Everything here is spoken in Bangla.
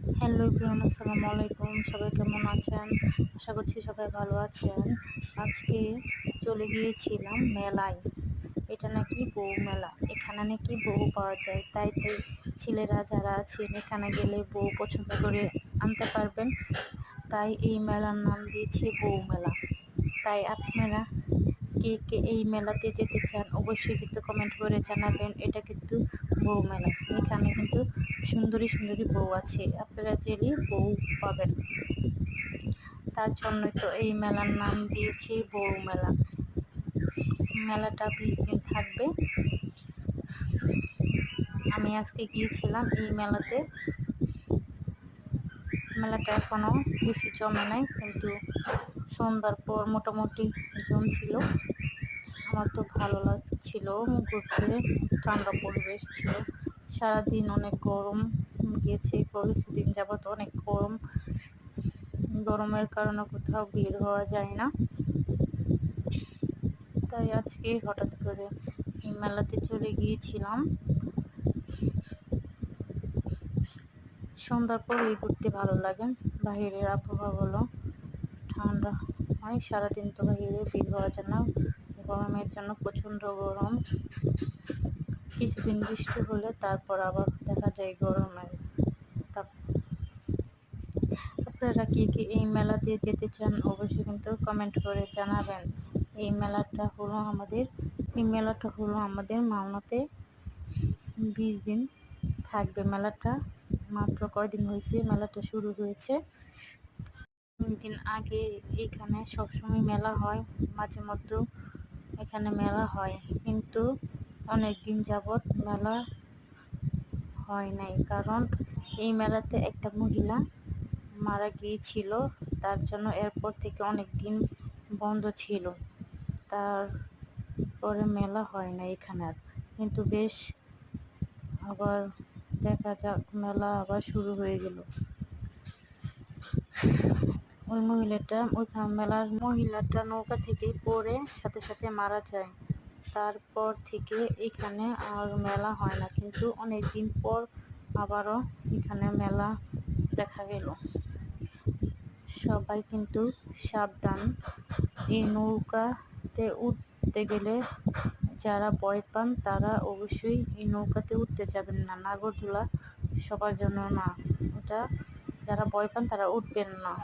হ্যালো এভরিওয়ান, আসসালামু আলাইকুম। সবাই কেমন আছেন? আশা করছি সবাই ভালো আছেন। আজকে চলে গিয়েছিলাম মেলায়। এটা নাকি বউ মেলা, এখানে নাকি বউ পাওয়া যায়। তাই ছেলেরা যারা আছেন এখানে গেলে বউ পছন্দ করে আনতে পারবেন। তাই এই মেলার নাম দিয়েছে বউ মেলা। তাই আপনারা কে কে এই মেলাতে যেতে চান অবশ্যই কিন্তু কমেন্ট করে জানাবেন। এটা কিন্তু বউ মেলা, এখানে কিন্তু সুন্দরী সুন্দরী বউ আছে, আপনারা জেলে বউ পাবেন। তার জন্যই তো এই মেলার নাম দিয়েছি বউ মেলা। মেলাটা 20 দিন থাকবে। আমি আজকে গিয়েছিলাম এই মেলাতে। মেলাটা এখনো বেশি জমে নাই, কিন্তু সন্ধ্যার পর মোটামুটি জমছিল। আমার তো ভালো লাগছিল ঘুরতে, ঠান্ডা পরিবেশ ছিল। সারাদিন অনেক গরম গিয়েছে, কিছুদিন যাবত অনেক গরম। গরমের কারণে কোথাও বের হওয়া যায় না। তাই আজকে হঠাৎ করে এই মেলাতে চলে গিয়েছিলাম। সন্ধ্যার পরেই ঘুরতে ভালো লাগে। বাহিরের আবহাওয়াগুলো ঠান্ডা হয়, সারাদিন তো বাহিরে বের হওয়া যায় না, গরমের জন্য প্রচণ্ড গরম। কিছুদিন বৃষ্টি হলে তারপর আবার দেখা যায় গরমের তাপ। আপনারা কি কি এই মেলাতে যেতে চান অবশ্যই কিন্তু কমেন্ট করে জানাবেন। এই মেলাটা হলো আমাদের মাওনাতে 20 দিন থাকবে। মেলাটা মাত্র কয়দিন হয়েছে, মেলাটা শুরু হয়েছে 2 দিন আগে। এখানে সবসময় মেলা হয়, মাঝে মধ্যে এখানে মেলা হয়, কিন্তু অনেক দিন যাবৎ মেলা হয় নাই, কারণ এই মেলাতে একটা মহিলা মারা গিয়েছিল। তার জন্য এরপর থেকে অনেক দিন বন্ধ ছিল। তারপরে মেলা হয় না এখানে আর। কিন্তু বেশ, আবার দেখা যাক, মেলা আবার শুরু হয়ে গেল। মেলার মহিলাটা নৌকা থেকে পড়ে সাথে সাথে মারা যায়। তারপর থেকে এখানে আর মেলা হয় না, কিন্তু অনেক দিন পর আবারও এখানে মেলা দেখা গেল। সবাই কিন্তু সাবধান, এই নৌকাতে উঠতে গেলে যারা ভয় পান তারা অবশ্যই এই নৌকাতে উঠতে যাবেন না। নাগরদোলা সবার জন্য না, ওটা যারা ভয় পান তারা উঠবেন না।